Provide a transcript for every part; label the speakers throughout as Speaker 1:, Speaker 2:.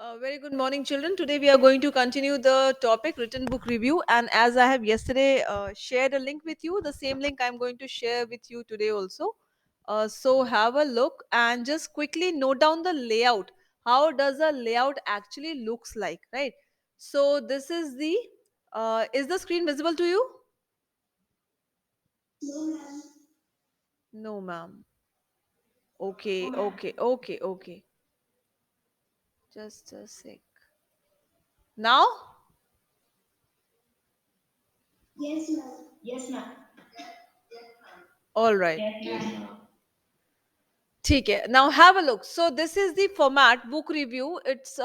Speaker 1: Very good morning, children. Today we are going to continue the topic written book review. And as I have yesterday shared a link with you, the same link I'm going to share with you today also. So have a look and just quickly note down the layout. How does a layout actually looks like, right? So this is is the screen visible to you? No, ma'am. Okay. Just a sec. Now?
Speaker 2: Yes, ma'am. Yes, ma'am.
Speaker 1: All right.
Speaker 2: Yes, ma'am.
Speaker 1: ठीक है. Now have a look. So this is the format book review. It's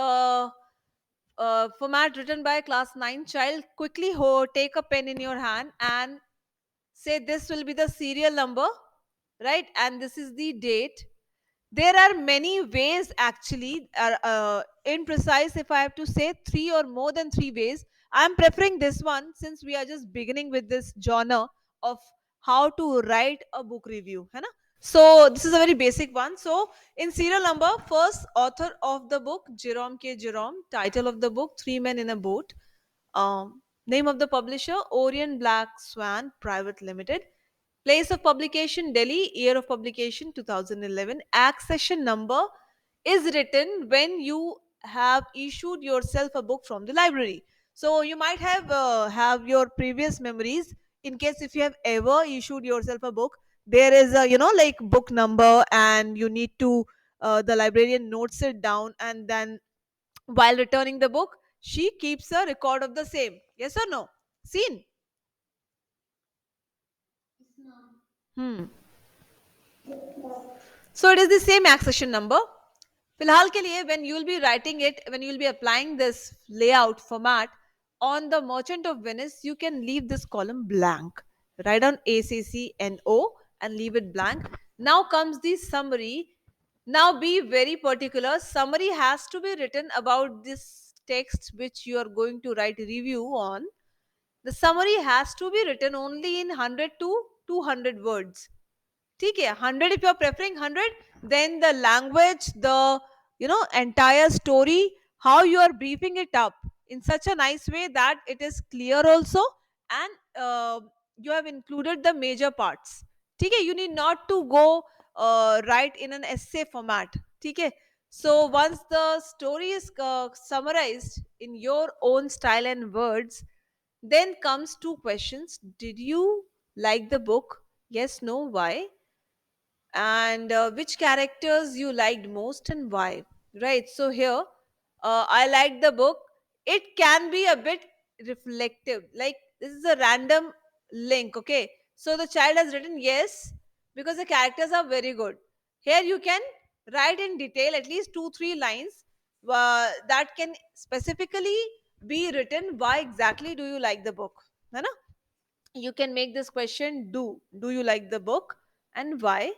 Speaker 1: format written by a class 9 child. Quickly take a pen in your hand and say this will be the serial number, right? And this is the date. There are many ways actually, in precise, if I have to say three or more than three ways, I'm preferring this one since we are just beginning with this genre of how to write a book review, है ना? So this is a very basic one. So in serial number, first author of the book Jerome K. Jerome, title of the book Three Men in a Boat, name of the publisher Orient Black Swan Private Limited, place of publication Delhi, year of publication 2011, accession number is written when you have issued yourself a book from the library. So you might have your previous memories. In case if you have ever issued yourself a book, there is a like book number, and you need to the librarian notes it down, and then while returning the book she keeps a record of the same. Yes or no? Seen? Hmm. So it is the same accession number. फिलहाल के लिए when you will be writing it, when you will be applying this layout format on the Merchant of Venice, you can leave this column blank. Write down ACCNO and leave it blank. Now comes the summary. Now be very particular. Summary has to be written about this text which you are going to write a review on. The summary has to be written only in 100 to 200 words. ठीक है, 100 if you are preferring 100, then the language, the entire story, how you are briefing it up in such a nice way that it is clear also, and you have included the major parts. ठीक है, you need not to go write in an essay format. ठीक है. So once the story is summarized in your own style and words, then comes two questions: did you like the book? Yes, no, why? And which characters you liked most and why? Right. So here, I liked the book. It can be a bit reflective, like this is a random link. Okay, so the child has written yes because the characters are very good. Here you can write in detail at least 2 3 lines that can specifically be written why exactly do you like the book, है ना? You can make this question: do you like the book and why?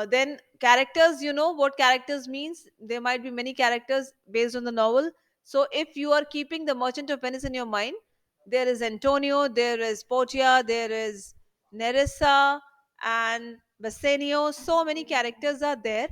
Speaker 1: Then characters, you know what characters means. There might be many characters based on the novel. So if you are keeping the Merchant of Venice in your mind, there is Antonio, there is Portia, there is Nerissa and Bassanio. So many characters are there.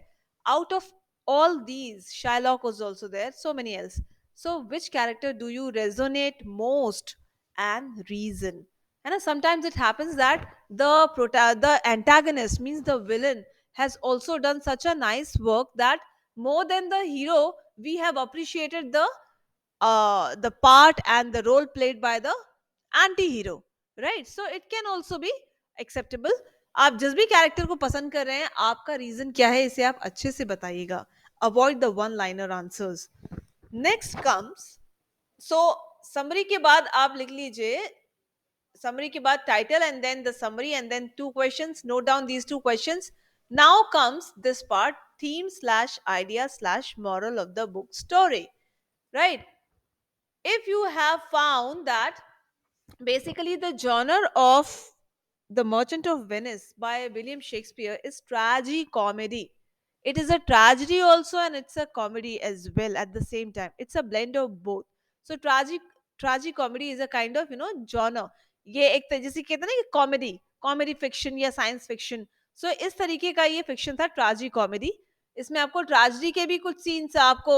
Speaker 1: Out of all these, Shylock was also there, so many else. So which character do you resonate most and reason? And sometimes it happens that the antagonist, means the villain, has also done such a nice work that more than the hero we have appreciated the part and the role played by the anti-hero, right? So it can also be acceptable. आप जिस भी character को पसंद कर रहे हैं, आपका reason क्या है इसे आप अच्छे से बताइएगा. Avoid the one liner answers. Next comes, so summary के बाद आप लिख लीजिए, summary ke baad title and then the summary and then two questions. Note down these two questions. Now comes this part: theme slash idea slash moral of the book story, right? If you have found that basically the genre of The Merchant of Venice by William Shakespeare is tragi-comedy. It is a tragedy also and it's a comedy as well at the same time. It's a blend of both. So tragi-comedy is a kind of genre. ये एक जैसे कहते हैं ना कि comedy comedy fiction या science fiction. सो इस तरीके का ये फिक्शन था ट्राजी कॉमेडी. इसमें आपको ट्रेजेडी के भी कुछ सीन्स आपको,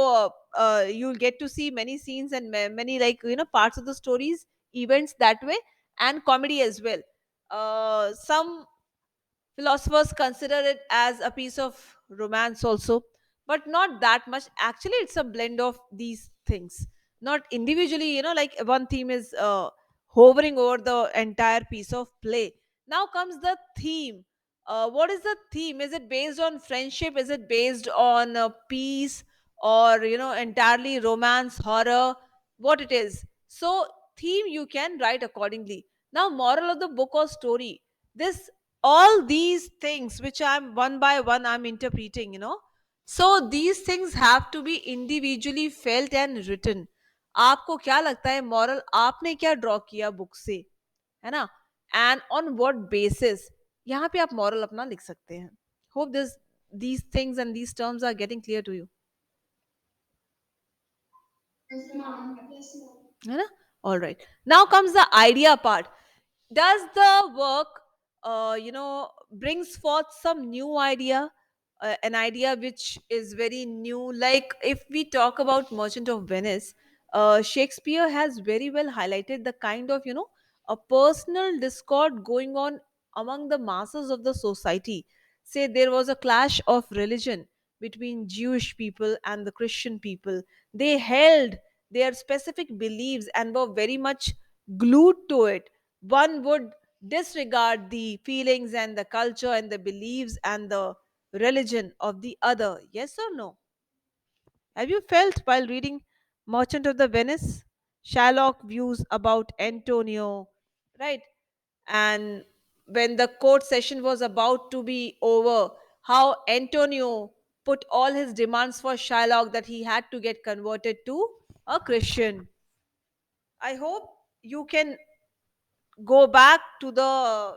Speaker 1: you will get to see many scenes and many like parts of the stories, events that way, and comedy as well. Some philosophers consider it as a piece of romance also, but not that much. Actually, it's a blend of these things. Not individually, like one theme is hovering over the entire piece of play. Now comes the theme. What is the theme? Is it based on friendship? Is it based on peace, or entirely romance, horror? What it is? So theme you can write accordingly. Now, moral of the book or story, this, all these things which I'm one by one I'm interpreting, so these things have to be individually felt and written. आपको क्या लगता है moral आपने क्या draw किया book से, है ना, एंड ऑन व्हाट बेसिस यहाँ पे आप मॉरल अपना लिख सकते हैं. Hope this, these things and these terms are getting clear to you,
Speaker 2: Yes, ma'am. Yes, ma'am.
Speaker 1: है ना. All right, now comes the idea part. Does the work brings forth some new idea, an idea which is very new? Like if we talk about Merchant of Venice, Shakespeare has very well highlighted the kind of a personal discord going on among the masses of the society. Say there was a clash of religion between Jewish people and the Christian people. They held their specific beliefs and were very much glued to it. One would disregard the feelings and the culture and the beliefs and the religion of the other. Yes or no? Have you felt while reading Merchant of the Venice? Shylock views about Antonio, right? And when the court session was about to be over, how Antonio put all his demands for Shylock that he had to get converted to a Christian. I hope you can go back to the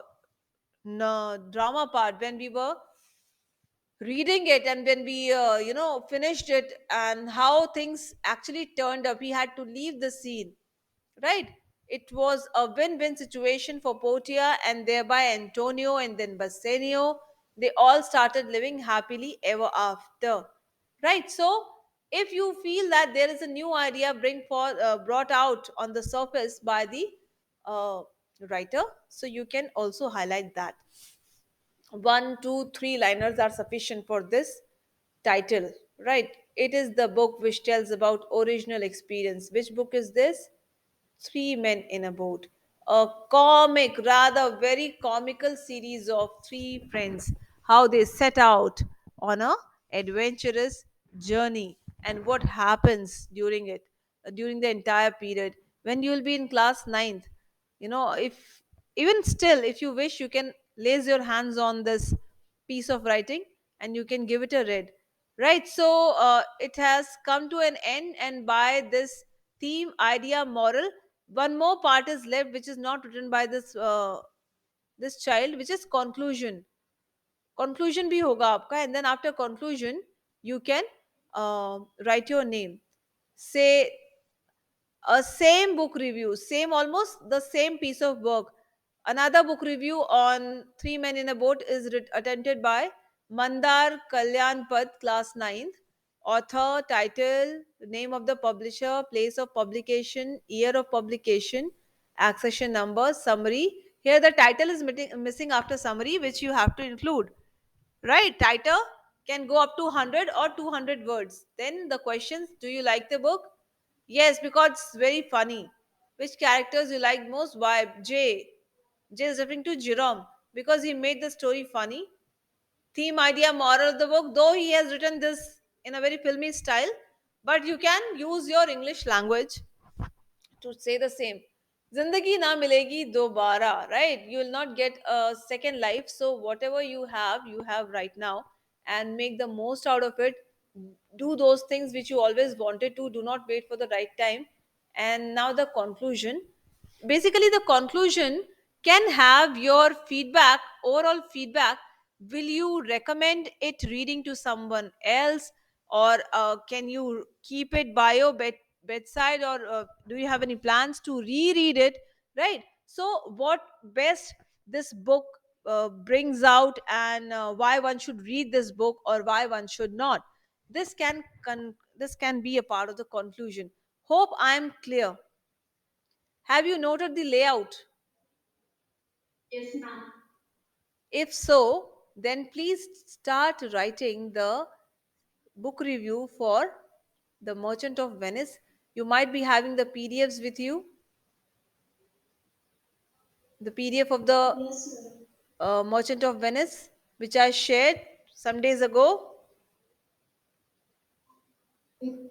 Speaker 1: drama part when we were reading it, and when we finished it, and how things actually turned up. He had to leave the scene, right? It was a win-win situation for Portia and thereby Antonio and then Bassanio. They all started living happily ever after, right? So if you feel that there is a new idea brought out on the surface by the uh, writer, so you can also highlight that. One, two, three liners are sufficient for this title, right? It is the book which tells about original experience. Which book is this? Three Men in a Boat. A comic, rather very comical series of three friends, how they set out on a adventurous journey and what happens during it, during the entire period. When you will be in class ninth, if even still, if you wish, you can lace your hands on this piece of writing and you can give it a read, right? So it has come to an end, and by this theme, idea, moral, one more part is left which is not written by this child, which is conclusion. Conclusion bhi hoga aapka, and then after conclusion you can write your name. Say a same book review, same, almost the same piece of work. Another book review on Three Men in a Boat is attempted by Mandar Kalyanpad, class ninth. Author, title, name of the publisher, place of publication, year of publication, accession number, summary. Here the title is missing after summary, which you have to include. Right? Title can go up to 100 or 200 words. Then the questions: do you like the book? Yes, because it's very funny. Which characters you like most? Why? J. J is referring to Jerome because he made the story funny. Theme, idea, moral of the book, though he has written this in a very filmy style, but you can use your English language to say the same. Zindagi na milegi dobara, right? You will not get a second life. So whatever you have right now, and make the most out of it. Do those things which you always wanted to. Do not wait for the right time. And now the conclusion. Basically, the conclusion can have your feedback, overall feedback. Will you recommend it reading to someone else, or can you keep it by your bedside, or do you have any plans to reread it, right? So what best this book brings out, and why one should read this book or why one should not. This can be a part of the conclusion. Hope I am clear. Have you noted the layout?
Speaker 2: Yes, ma'am.
Speaker 1: If so, then please start writing the book review for The Merchant of Venice. You might be having the PDFs with you, the PDF of the
Speaker 2: Yes, ma'am.
Speaker 1: Merchant of Venice, which I shared some days ago.
Speaker 2: Mm.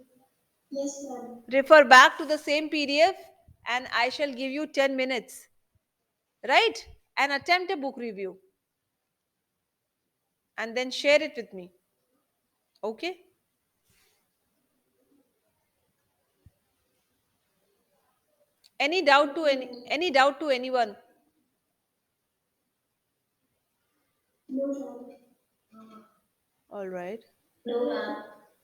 Speaker 2: Yes, ma'am.
Speaker 1: Refer back to the same PDF, and I shall give you 10 minutes, right? And attempt a book review and then share it with me. Okay? Any doubt to anyone?
Speaker 2: No, ma'am.
Speaker 1: All right.
Speaker 2: No, ma'am.